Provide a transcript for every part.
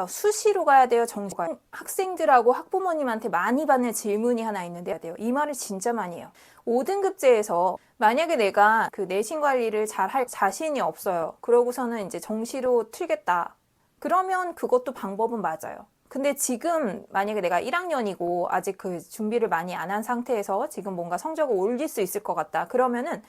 수시로 가야 돼요? 정시로 가야 돼요? 학생들하고 학부모님한테 많이 받는 질문이 하나 있는데 이 말을 진짜 많이 해요. 5등급제에서 만약에 내가 그 내신 관리를 잘 할 자신이 없어요. 그러고서는 이제 정시로 틀겠다. 그러면 그것도 방법은 맞아요. 근데 지금 만약에 내가 1학년이고 아직 그 준비를 많이 안 한 상태에서 지금 뭔가 성적을 올릴 수 있을 것 같다. 그러면은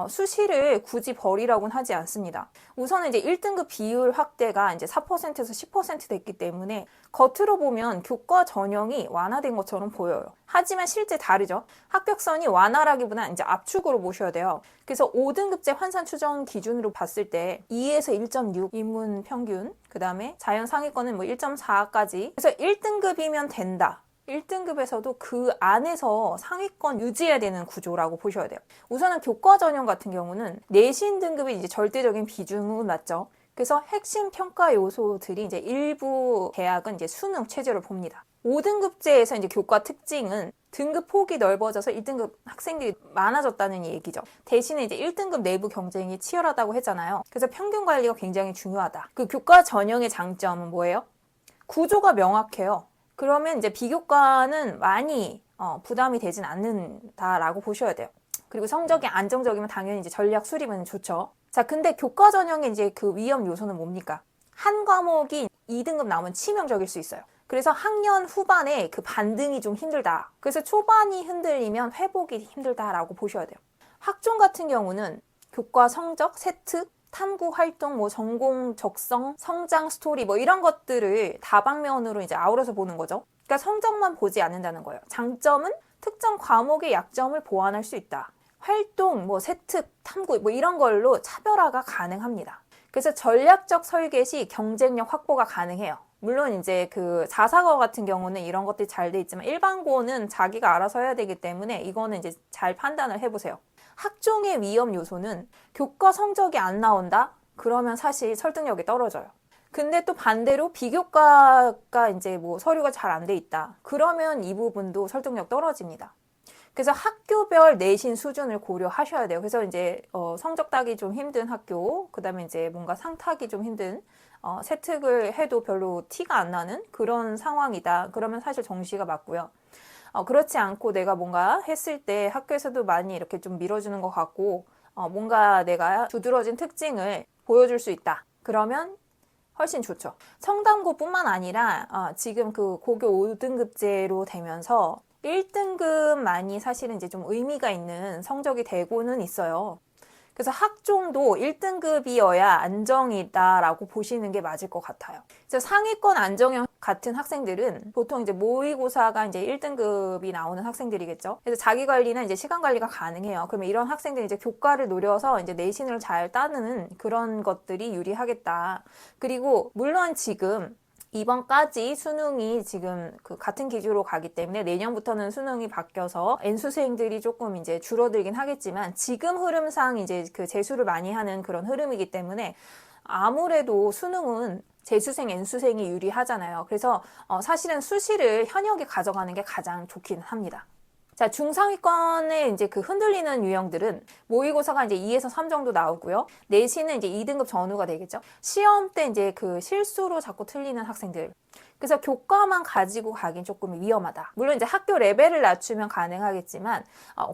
수시를 굳이 버리라고는 하지 않습니다. 우선은 이제 1등급 비율 확대가 이제 4%에서 10% 됐기 때문에 겉으로 보면 교과 전형이 완화된 것처럼 보여요. 하지만 실제 다르죠. 합격선이 완화라기보다는 이제 압축으로 보셔야 돼요. 그래서 5등급제 환산 추정 기준으로 봤을 때 2에서 1.6 인문 평균, 그 다음에 자연 상위권은 뭐 1.4까지. 그래서 1등급이면 된다. 1등급에서도 그 안에서 상위권 유지해야 되는 구조라고 보셔야 돼요. 우선은 교과 전형 같은 경우는 내신 등급이 이제 절대적인 비중은 맞죠. 그래서 핵심 평가 요소들이 이제 일부 대학은 이제 수능 체제를 봅니다. 5등급제에서 이제 교과 특징은 등급 폭이 넓어져서 1등급 학생들이 많아졌다는 얘기죠. 대신에 이제 1등급 내부 경쟁이 치열하다고 했잖아요. 그래서 평균 관리가 굉장히 중요하다. 그 교과 전형의 장점은 뭐예요? 구조가 명확해요. 그러면 이제 비교과는 많이 부담이 되진 않는다라고 보셔야 돼요. 그리고 성적이 안정적이면 당연히 이제 전략 수립은 좋죠. 자, 근데 교과 전형의 이제 그 위험 요소는 뭡니까? 한 과목이 2등급 나오면 치명적일 수 있어요. 그래서 학년 후반에 그 반등이 좀 힘들다. 그래서 초반이 흔들리면 회복이 힘들다라고 보셔야 돼요. 학종 같은 경우는 교과 성적, 세특, 탐구 활동, 뭐 전공 적성, 성장 스토리 뭐 이런 것들을 다방면으로 이제 아우러서 보는 거죠. 그러니까 성적만 보지 않는다는 거예요. 장점은 특정 과목의 약점을 보완할 수 있다. 활동, 뭐 세특, 탐구 뭐 이런 걸로 차별화가 가능합니다. 그래서 전략적 설계 시 경쟁력 확보가 가능해요. 물론 이제 그 자사고 같은 경우는 이런 것들이 잘 돼 있지만 일반고는 자기가 알아서 해야 되기 때문에 이거는 이제 잘 판단을 해보세요. 학종의 위험 요소는 교과 성적이 안 나온다? 그러면 사실 설득력이 떨어져요. 근데 또 반대로 비교과가 이제 뭐 서류가 잘 안 돼 있다. 그러면 이 부분도 설득력 떨어집니다. 그래서 학교별 내신 수준을 고려하셔야 돼요. 그래서 이제 성적 따기 좀 힘든 학교, 그 다음에 이제 뭔가 상 타기 좀 힘든 세특을 해도 별로 티가 안 나는 그런 상황이다. 그러면 사실 정시가 맞고요. 그렇지 않고 내가 뭔가 했을 때 학교에서도 많이 이렇게 좀 밀어주는 것 같고 뭔가 내가 두드러진 특징을 보여줄 수 있다. 그러면 훨씬 좋죠. 청담고뿐만 아니라 지금 그 고교 5등급제로 되면서 1등급만이 사실은 이제 좀 의미가 있는 성적이 되고는 있어요. 그래서 학종도 1등급이어야 안정이다라고 보시는 게 맞을 것 같아요. 그래서 상위권 안정형 같은 학생들은 보통 이제 모의고사가 이제 1등급이 나오는 학생들이겠죠. 그래서 자기 관리나 이제 시간 관리가 가능해요. 그러면 이런 학생들이 이제 교과를 노려서 이제 내신을 잘 따는 그런 것들이 유리하겠다. 그리고 물론 지금 이번까지 수능이 지금 그 같은 기준으로 가기 때문에 내년부터는 수능이 바뀌어서 N수생들이 조금 이제 줄어들긴 하겠지만 지금 흐름상 이제 그 재수를 많이 하는 그런 흐름이기 때문에 아무래도 수능은 재수생, N수생이 유리하잖아요. 그래서 사실은 수시를 현역에 가져가는 게 가장 좋긴 합니다. 자, 중상위권의 이제 그 흔들리는 유형들은 모의고사가 이제 2에서 3 정도 나오고요. 내신은 이제 2등급 전후가 되겠죠. 시험 때 이제 그 실수로 자꾸 틀리는 학생들. 그래서 교과만 가지고 가긴 조금 위험하다. 물론 이제 학교 레벨을 낮추면 가능하겠지만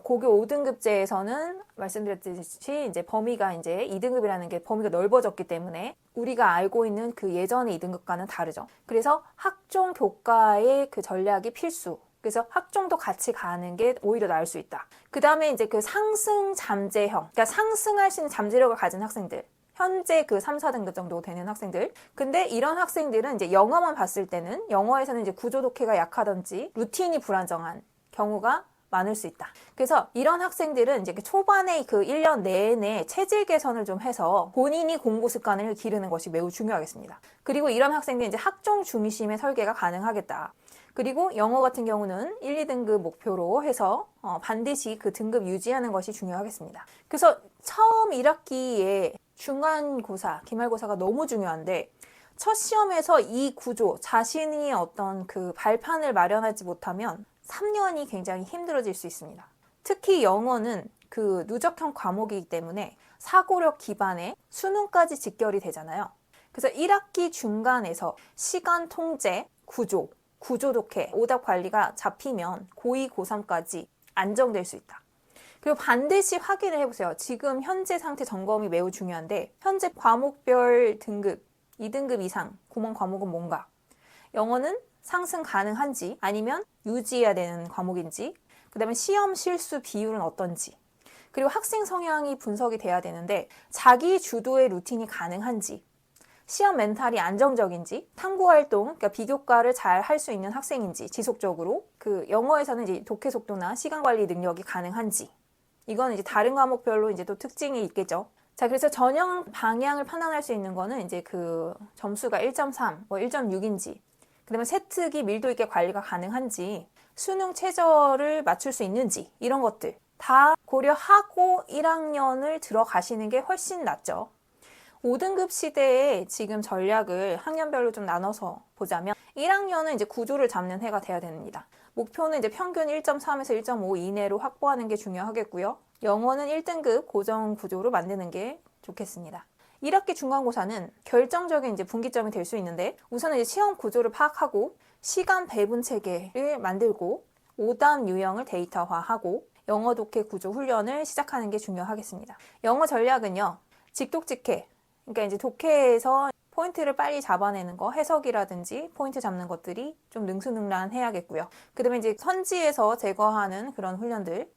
고교 5등급제에서는 말씀드렸듯이 이제 범위가 이제 2등급이라는 게 범위가 넓어졌기 때문에 우리가 알고 있는 그 예전의 2등급과는 다르죠. 그래서 학종 교과의 그 전략이 필수. 그래서 학종도 같이 가는 게 오히려 나을 수 있다. 그 다음에 이제 그 상승 잠재형, 그러니까 상승할 수 있는 잠재력을 가진 학생들. 현재 그 3, 4등급 정도 되는 학생들. 근데 이런 학생들은 이제 영어만 봤을 때는 영어에서는 이제 구조 독해가 약하든지 루틴이 불안정한 경우가 많을 수 있다. 그래서 이런 학생들은 이제 초반에 그 1년 내내 체질 개선을 좀 해서 본인이 공부 습관을 기르는 것이 매우 중요하겠습니다. 그리고 이런 학생들은 이제 학종 중심의 설계가 가능하겠다. 그리고 영어 같은 경우는 1, 2등급 목표로 해서 반드시 그 등급 유지하는 것이 중요하겠습니다. 그래서 처음 1학기에 중간고사, 기말고사가 너무 중요한데 첫 시험에서 이 구조, 자신이 어떤 그 발판을 마련하지 못하면 3년이 굉장히 힘들어질 수 있습니다. 특히 영어는 그 누적형 과목이기 때문에 사고력 기반의 수능까지 직결이 되잖아요. 그래서 1학기 중간에서 시간 통제, 구조 독해, 오답 관리가 잡히면 고2, 고3까지 안정될 수 있다. 그리고 반드시 확인을 해보세요. 지금 현재 상태 점검이 매우 중요한데 현재 과목별 등급, 2등급 이상 구몬 과목은 뭔가? 영어는 상승 가능한지 아니면 유지해야 되는 과목인지, 그 다음에 시험 실수 비율은 어떤지, 그리고 학생 성향이 분석이 돼야 되는데 자기 주도의 루틴이 가능한지, 시험 멘탈이 안정적인지, 탐구활동, 그러니까 비교과를 잘 할 수 있는 학생인지 지속적으로, 그 영어에서는 이제 독해 속도나 시간 관리 능력이 가능한지, 이건 이제 다른 과목별로 이제 또 특징이 있겠죠. 자, 그래서 전형 방향을 판단할 수 있는 거는 이제 그 점수가 1.3, 뭐 1.6인지, 그 다음에 세특이 밀도 있게 관리가 가능한지, 수능 최저를 맞출 수 있는지, 이런 것들 다 고려하고 1학년을 들어가시는 게 훨씬 낫죠. 5등급 시대에 지금 전략을 학년별로 좀 나눠서 보자면 1학년은 이제 구조를 잡는 해가 돼야 됩니다. 목표는 이제 평균 1.3에서 1.5 이내로 확보하는 게 중요하겠고요. 영어는 1등급 고정 구조로 만드는 게 좋겠습니다. 1학기 중간고사는 결정적인 이제 분기점이 될 수 있는데 우선은 이제 시험 구조를 파악하고 시간 배분 체계를 만들고 오답 유형을 데이터화하고 영어 독해 구조 훈련을 시작하는 게 중요하겠습니다. 영어 전략은요, 직독직해, 그러니까 이제 독해에서 포인트를 빨리 잡아내는 거, 해석이라든지 포인트 잡는 것들이 좀 능수능란해야겠고요. 그 다음에 이제 선지에서 제거하는 그런 훈련들,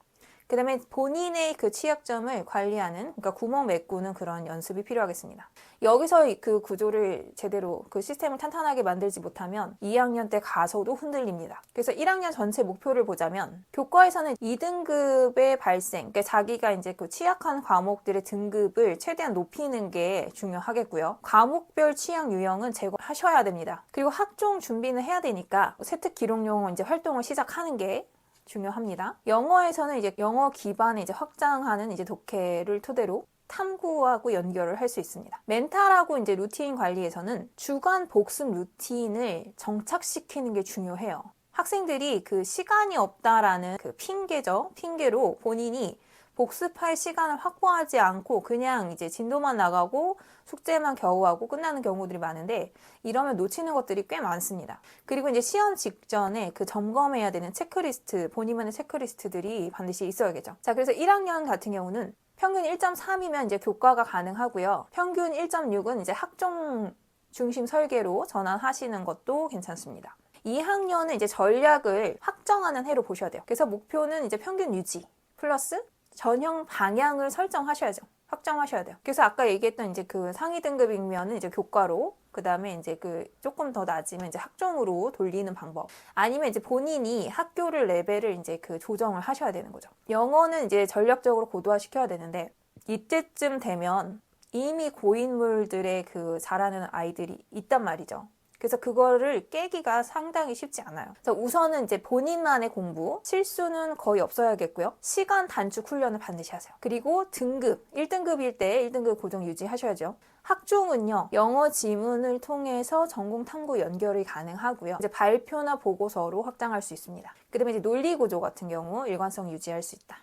그 다음에 본인의 그 취약점을 관리하는, 그러니까 구멍 메꾸는 그런 연습이 필요하겠습니다. 여기서 그 구조를 제대로 그 시스템을 탄탄하게 만들지 못하면 2학년 때 가서도 흔들립니다. 그래서 1학년 전체 목표를 보자면 교과에서는 2등급의 발생, 그러니까 자기가 이제 그 취약한 과목들의 등급을 최대한 높이는 게 중요하겠고요. 과목별 취약 유형은 제거하셔야 됩니다. 그리고 학종 준비는 해야 되니까 세특 기록용 이제 활동을 시작하는 게 중요합니다. 영어에서는 이제 영어 기반을 이제 확장하는 이제 독해를 토대로 탐구하고 연결을 할 수 있습니다. 멘탈하고 이제 루틴 관리에서는 주간 복습 루틴을 정착시키는 게 중요해요. 학생들이 그 시간이 없다라는 그 핑계로 본인이 복습할 시간을 확보하지 않고 그냥 이제 진도만 나가고 숙제만 겨우 하고 끝나는 경우들이 많은데 이러면 놓치는 것들이 꽤 많습니다. 그리고 이제 시험 직전에 그 점검해야 되는 체크리스트, 본인만의 체크리스트들이 반드시 있어야겠죠. 자, 그래서 1학년 같은 경우는 평균 1.3이면 이제 교과가 가능하고요. 평균 1.6은 이제 학종 중심 설계로 전환하시는 것도 괜찮습니다. 2학년은 이제 전략을 확정하는 해로 보셔야 돼요. 그래서 목표는 이제 평균 유지 플러스 전형 방향을 설정하셔야죠. 확정하셔야 돼요. 그래서 아까 얘기했던 이제 그 상위 등급이면은 이제 교과로, 그 다음에 이제 그 조금 더 낮으면 이제 학종으로 돌리는 방법. 아니면 이제 본인이 학교를 레벨을 이제 그 조정을 하셔야 되는 거죠. 영어는 이제 전략적으로 고도화 시켜야 되는데 이때쯤 되면 이미 고인물들의 그 잘하는 아이들이 있단 말이죠. 그래서 그거를 깨기가 상당히 쉽지 않아요. 그래서 우선은 이제 본인만의 공부, 실수는 거의 없어야겠고요. 시간 단축 훈련을 반드시 하세요. 그리고 등급, 1등급일 때 1등급 고정 유지하셔야죠. 학종은요, 영어 지문을 통해서 전공 탐구 연결이 가능하고요. 이제 발표나 보고서로 확장할 수 있습니다. 그다음에 이제 논리 구조 같은 경우 일관성 유지할 수 있다.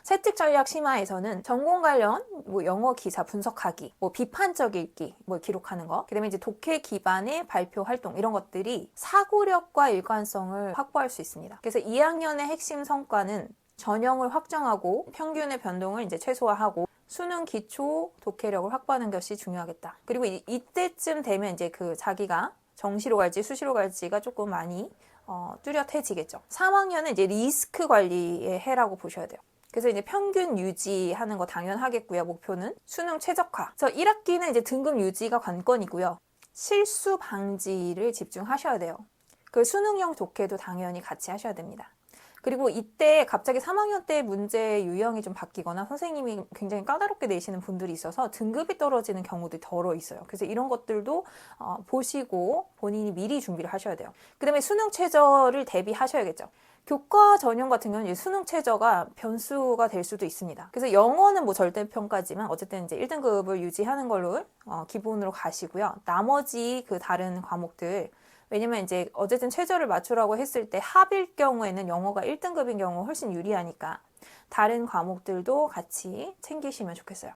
세특 전략 심화에서는 전공 관련 뭐 영어 기사 분석하기, 뭐 비판적 읽기, 뭐 기록하는 거, 그다음에 이제 독해 기반의 발표 활동 이런 것들이 사고력과 일관성을 확보할 수 있습니다. 그래서 2학년의 핵심 성과는 전형을 확정하고 평균의 변동을 이제 최소화하고 수능 기초 독해력을 확보하는 것이 중요하겠다. 그리고 이때쯤 되면 이제 그 자기가 정시로 갈지 수시로 갈지가 조금 많이 뚜렷해지겠죠. 3학년은 이제 리스크 관리의 해라고 보셔야 돼요. 그래서 이제 평균 유지하는 거 당연하겠고요. 목표는 수능 최적화. 그래서 1학기는 이제 등급 유지가 관건이고요. 실수 방지를 집중하셔야 돼요. 그 수능형 독해도 당연히 같이 하셔야 됩니다. 그리고 이때 갑자기 3학년 때 문제 유형이 좀 바뀌거나 선생님이 굉장히 까다롭게 내시는 분들이 있어서 등급이 떨어지는 경우들이 덜어 있어요. 그래서 이런 것들도 보시고 본인이 미리 준비를 하셔야 돼요. 그 다음에 수능 최저를 대비하셔야겠죠. 교과 전형 같은 경우는 수능 최저가 변수가 될 수도 있습니다. 그래서 영어는 뭐 절대평가지만 어쨌든 이제 1등급을 유지하는 걸로 기본으로 가시고요. 나머지 그 다른 과목들, 왜냐면 이제 어쨌든 최저를 맞추라고 했을 때 합일 경우에는 영어가 1등급인 경우 훨씬 유리하니까 다른 과목들도 같이 챙기시면 좋겠어요.